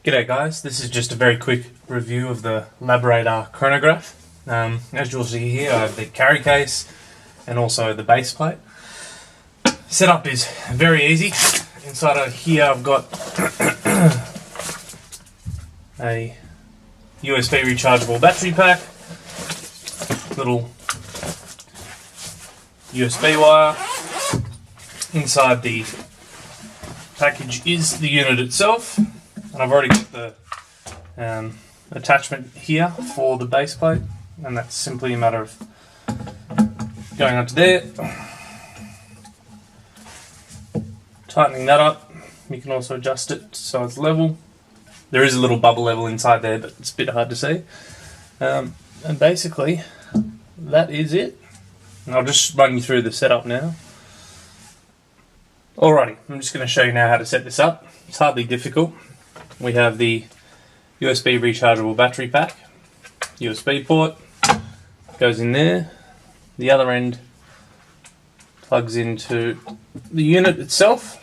G'day guys, this is just a very quick review of the LabRadar Chronograph. As you'll see here, I have the carry case and also the base plate. Setup is very easy. Inside of here I've got a USB rechargeable battery pack, little USB wire. Inside the package is the unit itself. And I've already got the attachment here for the base plate, and that's simply a matter of going onto there, tightening that up. You can also adjust it so it's level. There is a little bubble level inside there, but it's a bit hard to see. And basically, that is it. And I'll just run you through the setup now. Alrighty, I'm just going to show you now how to set this up. It's hardly difficult. We have the USB rechargeable battery pack, USB port, goes in there. The other end plugs into the unit itself.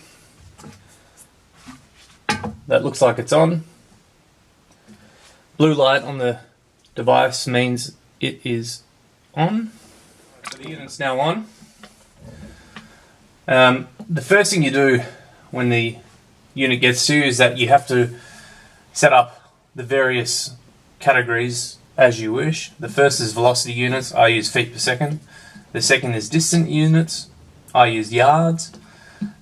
That looks like it's on. Blue light on the device means it is on. So the unit's now on. The first thing you do when the unit gets to you is that you have to set up the various categories as you wish. The first is velocity units. I use feet per second. The second is distant units. I use yards.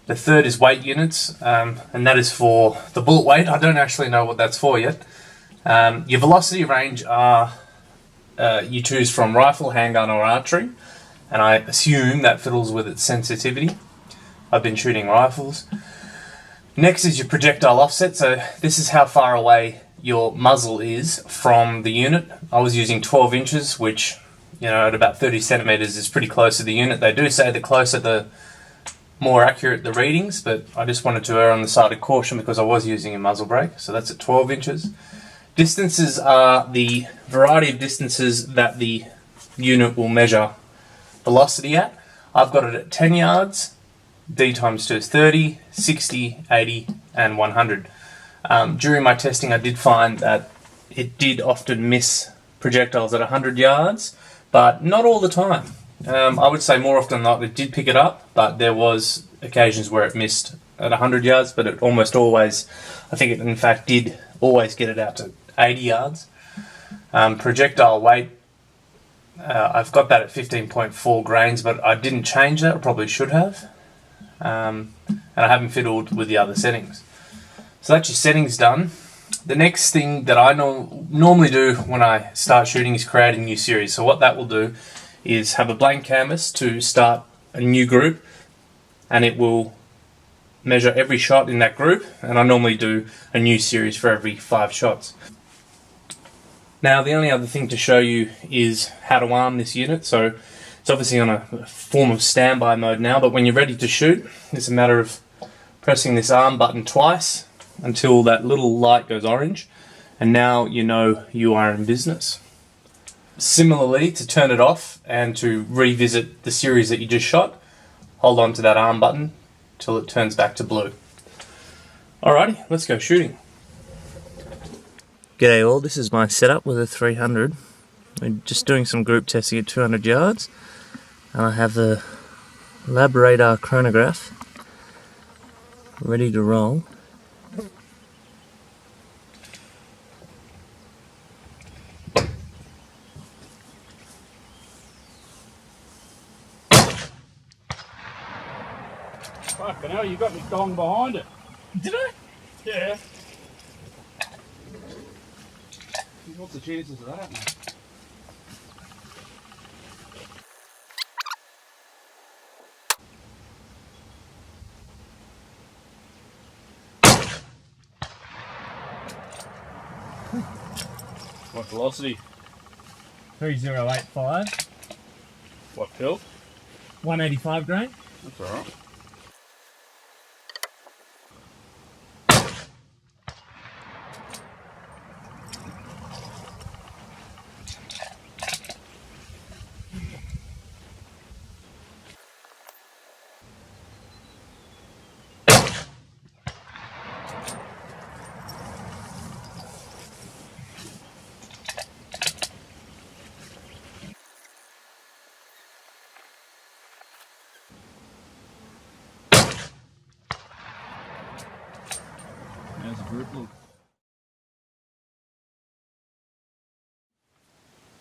The third is weight units, and that is for the bullet weight. I don't actually know what that's for yet. Your velocity range are you choose from rifle, handgun or archery, and I assume that fiddles with its sensitivity. I've been shooting rifles. Next is your projectile offset, so this is how far away your muzzle is from the unit. I was using 12 inches, which, you know, at about 30 centimeters is pretty close to the unit. They do say the closer the more accurate the readings, but I just wanted to err on the side of caution because I was using a muzzle brake, so that's at 12 inches. Distances are the variety of distances that the unit will measure velocity at. I've got it at 10 yards. D times 2 is 30, 60, 80 and 100. During my testing I did find that it did often miss projectiles at 100 yards, but not all the time. I would say more often than not it did pick it up, but there was occasions where it missed at 100 yards, but it almost always, I think it in fact did always get it out to 80 yards. Projectile weight, I've got that at 15.4 grains, but I didn't change that, I probably should have. And I haven't fiddled with the other settings. So that's your settings done. The next thing that I normally do when I start shooting is create a new series. So what that will do is have a blank canvas to start a new group, and it will measure every shot in that group, and I normally do a new series for every 5 shots. Now the only other thing to show you is how to arm this unit. So it's obviously on a form of standby mode now, but when you're ready to shoot, it's a matter of pressing this arm button twice until that little light goes orange, and now you know you are in business. Similarly, to turn it off and to revisit the series that you just shot, hold on to that arm button till it turns back to blue. Alrighty, let's go shooting. G'day all, this is my setup with a 300. We're just doing some group testing at 200 yards. And I have the LabRadar Chronograph ready to roll. Fucking hell, you got me gong behind it. Did I? Yeah. What's the chances of that, mate? What velocity? 3085, What pill? 185 grain. That's alright.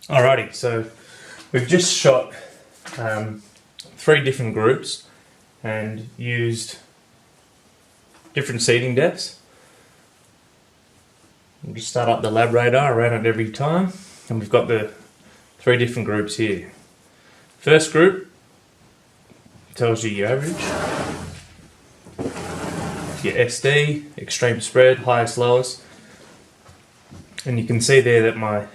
Alrighty, so we've just shot 3 different groups and used different seating depths. We'll just start up the LabRadar, ran it every time, and we've got the 3 different groups here. First group tells you your average, your SD, extreme spread, highest, lowest, and you can see there that my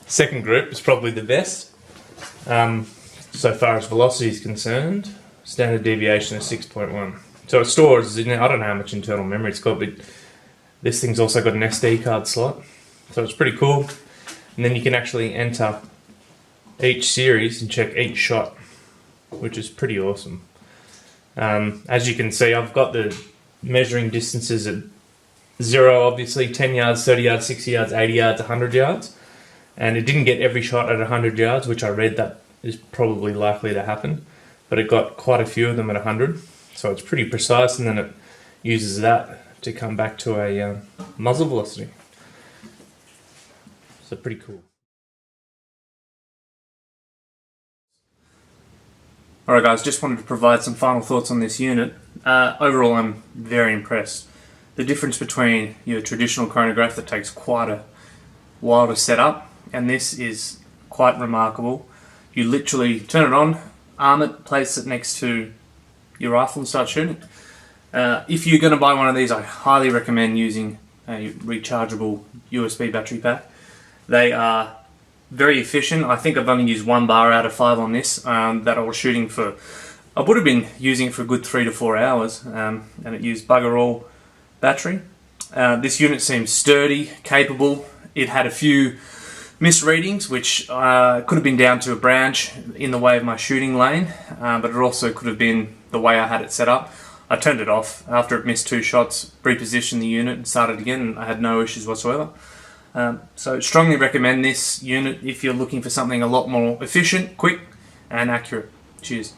second group is probably the best. So far as velocity is concerned, standard deviation is 6.1. So it stores, I don't know how much internal memory it's got, but this thing's also got an SD card slot, so it's pretty cool. And then you can actually enter each series and check each shot, which is pretty awesome. As you can see, I've got the measuring distances at 0, obviously, 10 yards, 30 yards, 60 yards, 80 yards, 100 yards. And it didn't get every shot at 100 yards, which I read that is probably likely to happen. But it got quite a few of them at 100. So it's pretty precise, and then it uses that to come back to a muzzle velocity. So pretty cool. Alright guys, just wanted to provide some final thoughts on this unit. Overall, I'm very impressed. The difference between your traditional chronograph that takes quite a while to set up, and this is quite remarkable. You literally turn it on, arm it, place it next to your rifle and start shooting. If you're going to buy one of these, I highly recommend using a rechargeable USB battery pack. They are very efficient. I think I've only used 1 bar out of 5 on this that I was shooting for. I would have been using it for a good 3 to 4 hours, and it used bugger all battery. This unit seems sturdy, capable. It had a few misreadings, which could have been down to a branch in the way of my shooting lane, but it also could have been the way I had it set up. I turned it off after it missed 2 shots, repositioned the unit and started again, and I had no issues whatsoever. So strongly recommend this unit if you're looking for something a lot more efficient, quick and accurate. Cheers.